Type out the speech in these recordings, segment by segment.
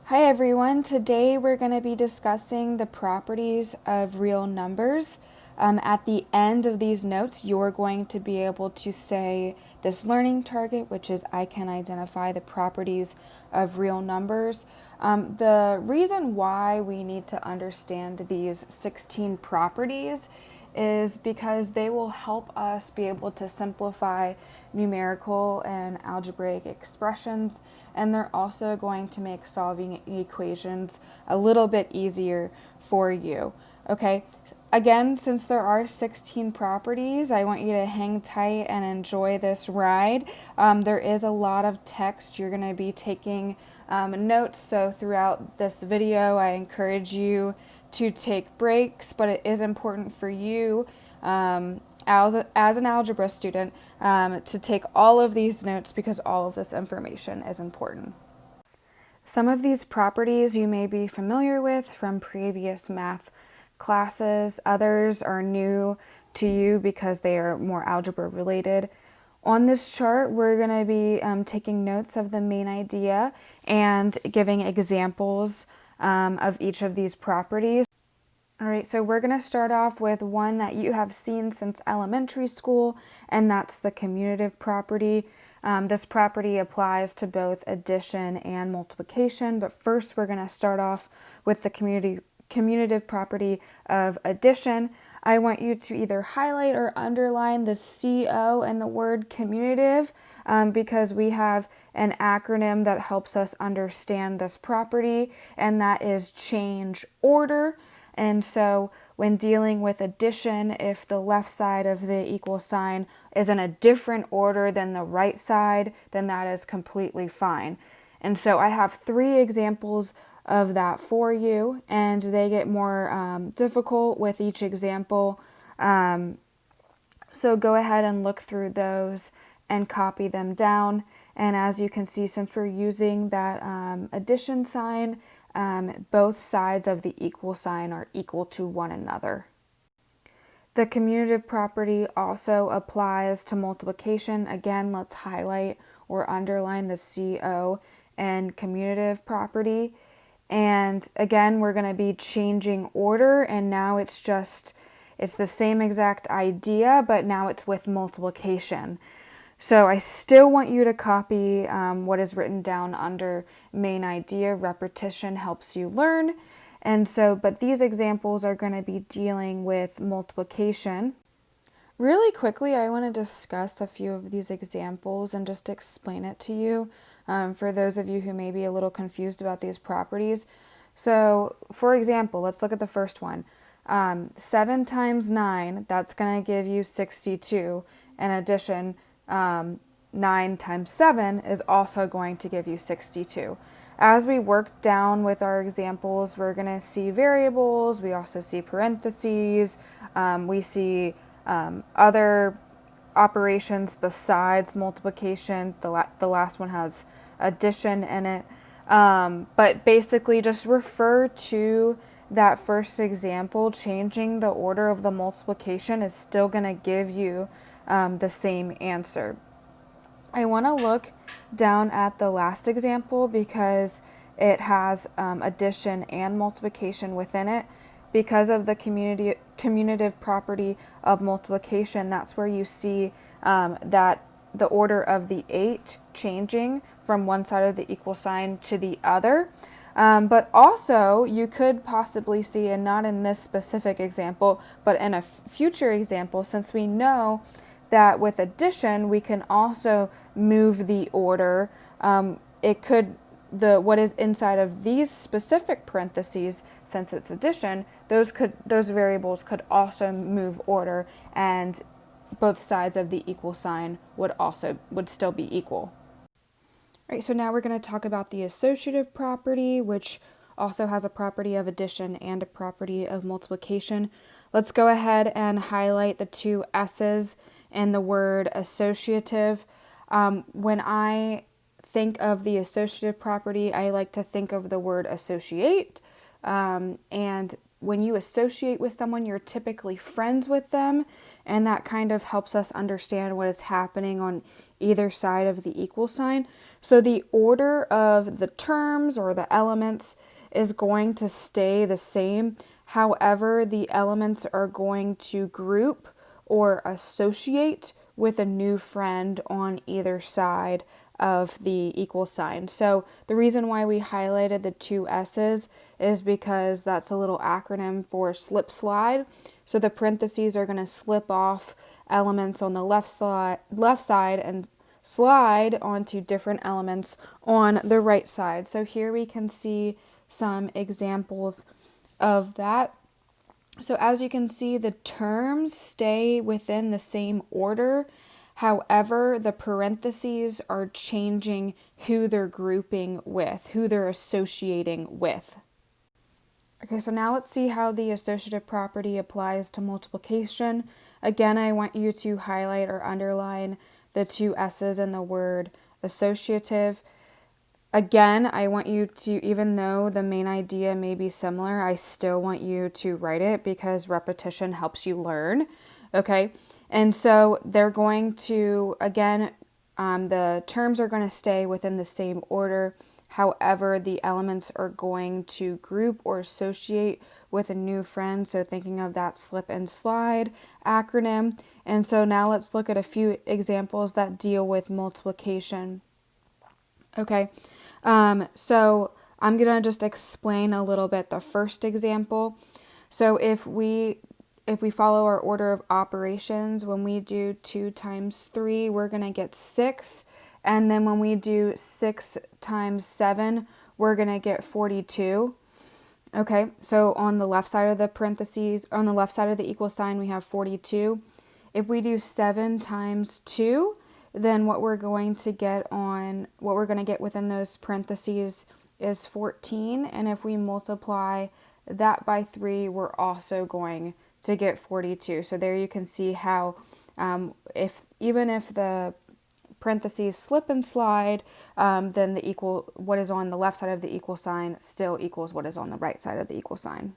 Hi everyone, today we're going to be discussing the properties of real numbers. At the end of these notes, you're going to be able to say this learning target, which is I can identify the properties of real numbers. The reason why we need to understand these 16 properties is because they will help us be able to simplify numerical and algebraic expressions, and they're also going to make solving equations a little bit easier for you. Okay, again, since there are 16 properties, I want you to hang tight and enjoy this ride. There is a lot of text. You're going to be taking notes, so throughout this video, I encourage you to take breaks, but it is important for you as an algebra student to take all of these notes because all of this information is important. Some of these properties you may be familiar with from previous math classes. Others are new to you because they are more algebra related. On this chart, we're going to be taking notes of the main idea and giving examples of each of these properties. All right, so we're going to start off with one that you have seen since elementary school, and that's the commutative property. This property applies to both addition and multiplication, but first we're going to start off with the commutative property of addition. I want you to either highlight or underline the CO and the word commutative because we have an acronym that helps us understand this property, and that is change order. And so when dealing with addition, if the left side of the equal sign is in a different order than the right side, then that is completely fine. And so I have 3 examples of that for you, and they get more difficult with each example. So go ahead and look through those and copy them down. And as you can see, since we're using that addition sign, both sides of the equal sign are equal to one another. The commutative property also applies to multiplication. Again, let's highlight or underline the CO and commutative property. And again, we're going to be changing order, and now it's the same exact idea, but now it's with multiplication. So I still want you to copy what is written down under main idea. Repetition helps you learn. And so, but these examples are going to be dealing with multiplication. Really quickly, I want to discuss a few of these examples and just explain it to you for those of you who may be a little confused about these properties. So, for example, let's look at the first one. 7 times 9, that's going to give you 62. In addition, 9 times 7 is also going to give you 62. As we work down with our examples, we're going to see variables, we also see parentheses, we see other operations besides multiplication. The last one has addition in it. But basically just refer to that first example. Changing the order of the multiplication is still going to give you the same answer. I want to look down at the last example because it has addition and multiplication within it. Because of the commutative property of multiplication, that's where you see that the order of the 8 changing from one side of the equal sign to the other. But also, you could possibly see, and not in this specific example, but in a future example, since we know that with addition, we can also move the order. What is inside of these specific parentheses, since it's addition, those variables could also move order, and both sides of the equal sign would still be equal. All right, so now we're going to talk about the associative property, which also has a property of addition and a property of multiplication. Let's go ahead and highlight the 2 S's in the word associative. When I think of the associative property, I like to think of the word associate. And when you associate with someone, you're typically friends with them, and that kind of helps us understand what is happening on either side of the equal sign. So the order of the terms or the elements is going to stay the same. However, the elements are going to group or associate with a new friend on either side of the equal sign. So the reason why we highlighted the two S's is because that's a little acronym for slip slide. So the parentheses are going to slip off elements on the left side and slide onto different elements on the right side. So here we can see some examples of that. So as you can see, the terms stay within the same order. However, the parentheses are changing who they're grouping with, who they're associating with. Okay, so now let's see how the associative property applies to multiplication. Again, I want you to highlight or underline the two S's in the word associative. Again, I want you to, even though the main idea may be similar, I still want you to write it because repetition helps you learn. Okay, and so they're going to, again, the terms are going to stay within the same order. However, the elements are going to group or associate with a new friend. So thinking of that slip and slide acronym. And so now let's look at a few examples that deal with multiplication. Okay, so I'm going to just explain a little bit the first example. So if we follow our order of operations, when we do 2 times 3, we're going to get 6. And then when we do 6 times 7, we're going to get 42. Okay, so on the left side of the parentheses, on the left side of the equal sign, we have 42. If we do 7 times 2, then what we're going to get within those parentheses is 14. And if we multiply that by 3, we're also going to get 42. So there you can see how even if the parentheses slip and slide, then what is on the left side of the equal sign still equals what is on the right side of the equal sign.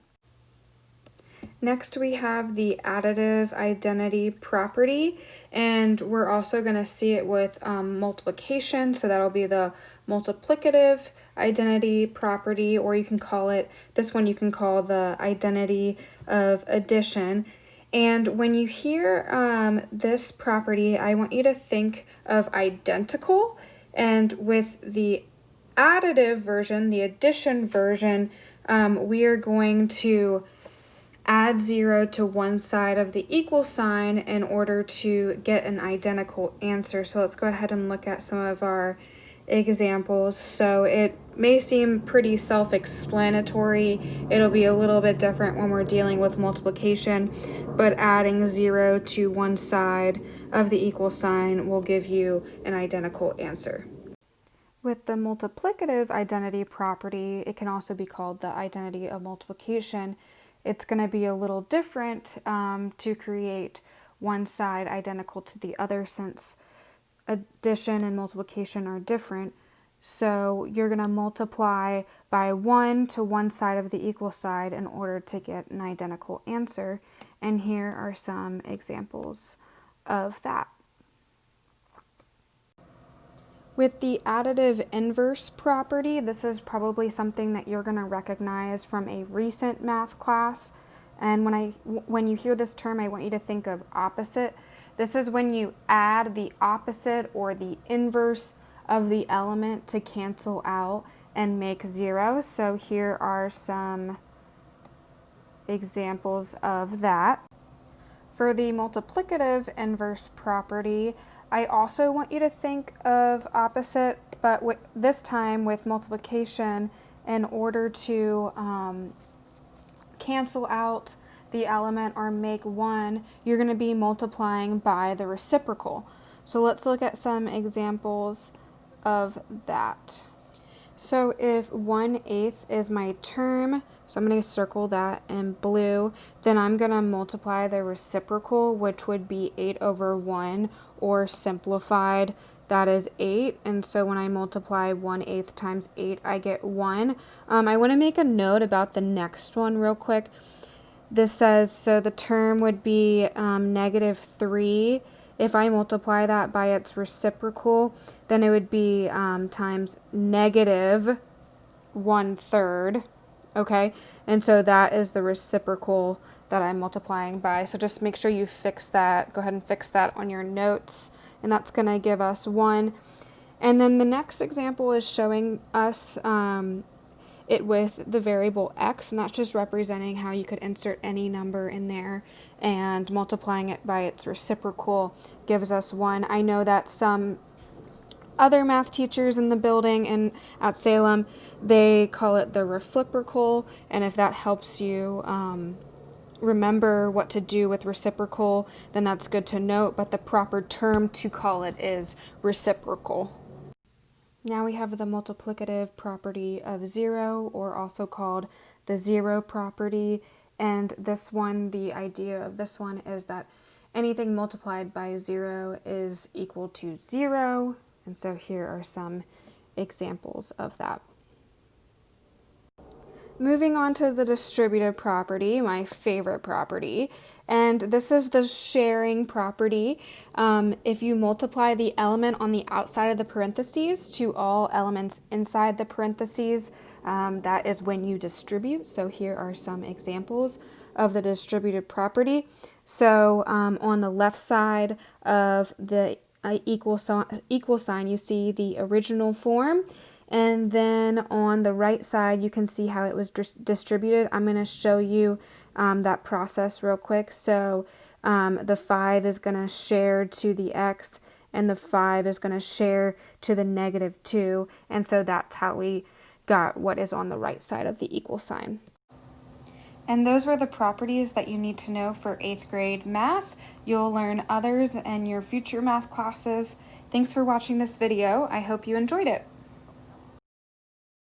Next, we have the additive identity property, and we're also going to see it with multiplication. So that'll be the multiplicative identity property, or you can call it, this one you can call the identity of addition. And when you hear this property, I want you to think of identical. And with the additive version, the addition version, we are going to add 0 to one side of the equal sign in order to get an identical answer. So let's go ahead and look at some of our examples. So it may seem pretty self-explanatory. It'll be a little bit different when we're dealing with multiplication, but adding 0 to one side of the equal sign will give you an identical answer. With the multiplicative identity property, it can also be called the identity of multiplication. It's going to be a little different to create one side identical to the other, since addition and multiplication are different. So you're going to multiply by 1 to one side of the equal side in order to get an identical answer. And here are some examples of that. With the additive inverse property, this is probably something that you're going to recognize from a recent math class. And when you hear this term, I want you to think of opposite. This is when you add the opposite or the inverse of the element to cancel out and make 0. So here are some examples of that. For the multiplicative inverse property, I also want you to think of opposite, but this time with multiplication, in order to cancel out the element or make 1, you're going to be multiplying by the reciprocal. So let's look at some examples of that. So if 1/8 is my term, so I'm going to circle that in blue, then I'm going to multiply the reciprocal, which would be 8/1, or simplified, that is 8. And so when I multiply 1/8 times 8, I get 1. I want to make a note about the next one real quick. This says, so the term would be -3. if I multiply that by its reciprocal, then it would be times negative 1/3. Okay, and so that is the reciprocal that I'm multiplying by. So just make sure you fix that. Go ahead and fix that on your notes, and that's going to give us 1. And then the next example is showing us it with the variable x, and that's just representing how you could insert any number in there, and multiplying it by its reciprocal gives us 1. I know that some other math teachers in the building and at Salem, they call it the reciprocal, and if that helps you remember what to do with reciprocal, then that's good to note, but the proper term to call it is reciprocal. Now we have the multiplicative property of 0, or also called the zero property, and this one, the idea of this one is that anything multiplied by 0 is equal to 0. And so here are some examples of that. Moving on to the distributive property, my favorite property, and this is the sharing property. If you multiply the element on the outside of the parentheses to all elements inside the parentheses, that is when you distribute. So here are some examples of the distributive property. So on the left side of the equal sign, you see the original form, and then on the right side you can see how it was distributed. I'm going to show you that process real quick. So the 5 is going to share to the x, and the 5 is going to share to the -2, and so that's how we got what is on the right side of the equal sign. And those were the properties that you need to know for 8th grade math. You'll learn others in your future math classes. Thanks for watching this video. I hope you enjoyed it.